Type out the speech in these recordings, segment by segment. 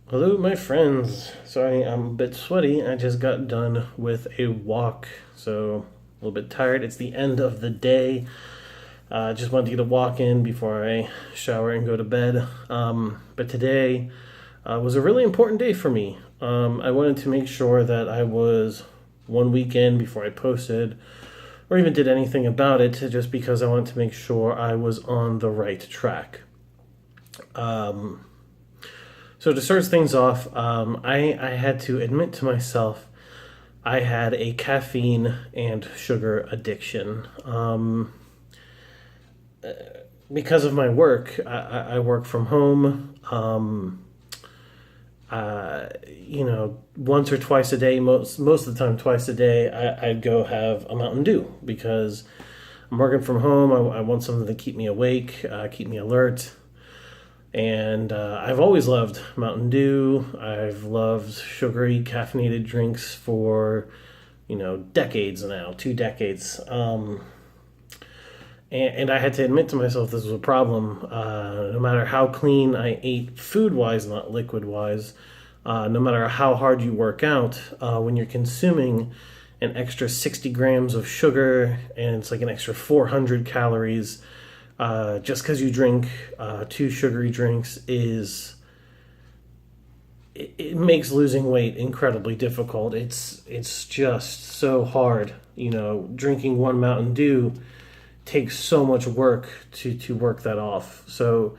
Hello, my friends. Sorry, I'm a bit sweaty. I just got done with a walk, so a little bit tired. It's the end of the day. Just wanted to get a walk in before I shower and go to bed. But today was a really important day for me. I wanted to make sure that I was one weekend before I posted or even did anything about it, just because I wanted to make sure I was on the right track. Um, So to start things off, I had to admit to myself I had a caffeine and sugar addiction. Because of my work, I work from home. Once or twice a day, most of the time, twice a day, I'd go have a Mountain Dew because I'm working from home. I want something to keep me awake, keep me alert. And I've always loved Mountain Dew. I've loved sugary caffeinated drinks for, decades now, 2 decades. And I had to admit to myself this was a problem. No matter how clean I ate food wise, not liquid wise, no matter how hard you work out, when you're consuming an extra 60 grams of sugar and it's like an extra 400 calories, just because you drink two sugary drinks it makes losing weight incredibly difficult. It's just so hard. Drinking one Mountain Dew takes so much work to work that off. So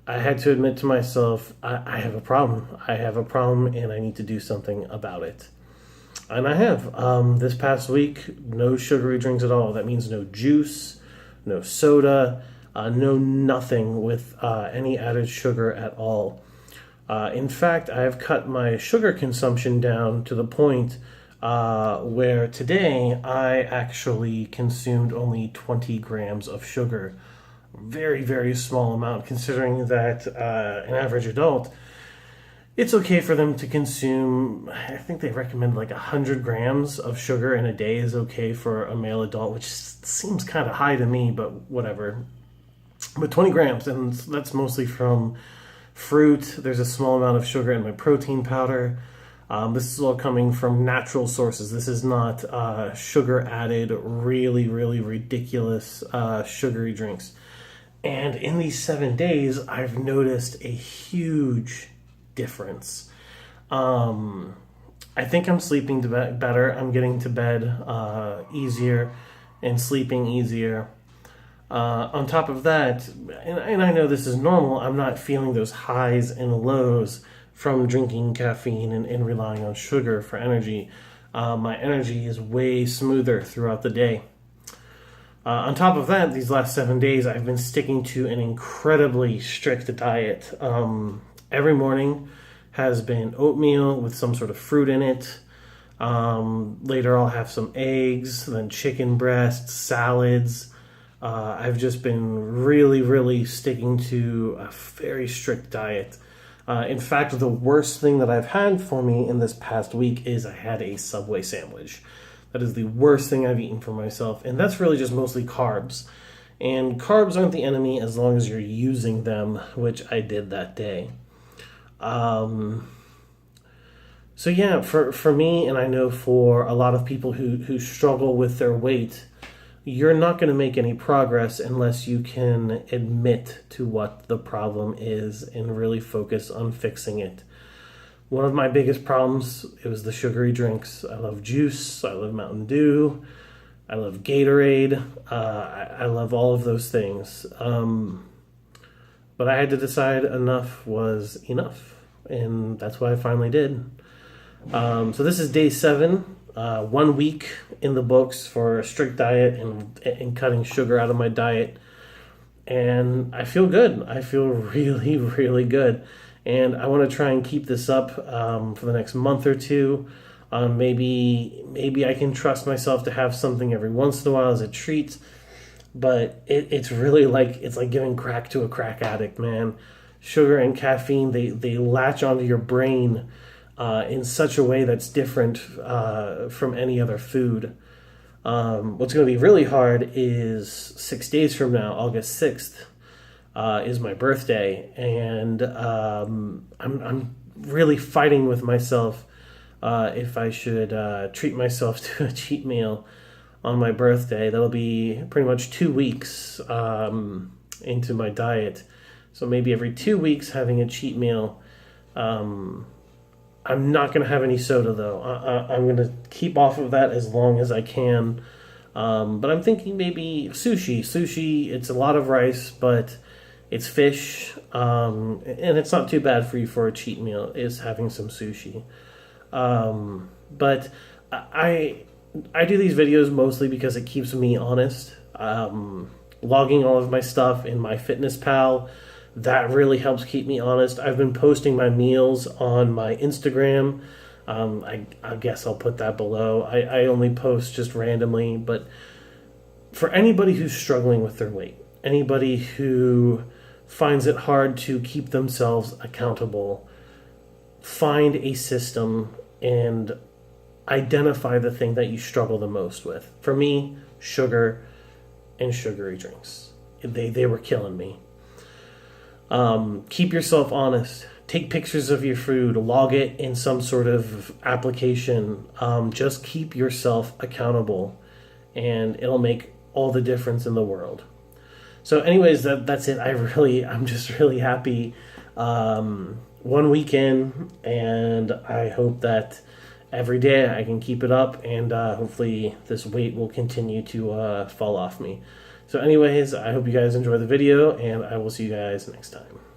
I had to admit to myself, I have a problem. I have a problem, and I need to do something about it. And I have. This past week, no sugary drinks at all. That means no juice, no soda, no nothing with any added sugar at all. In fact, I have cut my sugar consumption down to the point where today I actually consumed only 20 grams of sugar. Very, very small amount, considering that an average adult, it's okay for them to consume, I think they recommend like 100 grams of sugar in a day is okay for a male adult, which seems kind of high to me, but whatever. But 20 grams, and that's mostly from fruit. There's a small amount of sugar in my protein powder. This is all coming from natural sources. This is not sugar added, really, really ridiculous sugary drinks. And in these 7 days, I've noticed a huge difference. I think I'm sleeping better. I'm getting to bed easier and sleeping easier. On top of that, and I know this is normal, I'm not feeling those highs and lows from drinking caffeine and relying on sugar for energy. My energy is way smoother throughout the day. On top of that, these last 7 days, I've been sticking to an incredibly strict diet. Every morning has been oatmeal with some sort of fruit in it. Later, I'll have some eggs, then chicken breasts, salads. I've just been really, really sticking to a very strict diet. In fact, the worst thing that I've had for me in this past week is I had a Subway sandwich. That is the worst thing I've eaten for myself, and that's really just mostly carbs. And carbs aren't the enemy as long as you're using them, which I did that day. So yeah, for me, and I know for a lot of people who struggle with their weight, you're not going to make any progress unless you can admit to what the problem is and really focus on fixing it. One of my biggest problems, it was the sugary drinks. I love juice, I love Mountain Dew, I love Gatorade, I love all of those things. But I had to decide enough was enough, and that's what I finally did. So this is day 7, 1 week in the books for a strict diet and cutting sugar out of my diet. And I feel good. I feel really, really good. And I want to try and keep this up for the next month or two. Maybe I can trust myself to have something every once in a while as a treat. But it's really it's like giving crack to a crack addict, man. Sugar and caffeine, they latch onto your brain in such a way that's different from any other food. What's going to be really hard is 6 days from now, August 6th, is my birthday, and I'm really fighting with myself if I should treat myself to a cheat meal on my birthday. That'll be pretty much 2 weeks into my diet. So maybe every 2 weeks having a cheat meal. I'm not going to have any soda, though. I'm going to keep off of that as long as I can. But I'm thinking maybe sushi. Sushi, it's a lot of rice, but it's fish. And it's not too bad for you for a cheat meal, is having some sushi. But I do these videos mostly because it keeps me honest. Logging all of my stuff in MyFitnessPal, that really helps keep me honest. I've been posting my meals on my Instagram. I guess I'll put that below. I only post just randomly, but for anybody who's struggling with their weight, anybody who finds it hard to keep themselves accountable, find a system and identify the thing that you struggle the most with. For me, sugar and sugary drinks. They were killing me. Keep yourself honest. Take pictures of your food. Log it in some sort of application. Just keep yourself accountable, and it'll make all the difference in the world. So anyways, that's it. I'm just really happy. 1 week in, and I hope that every day I can keep it up, and hopefully this weight will continue to fall off me. So anyways, I hope you guys enjoy the video, and I will see you guys next time.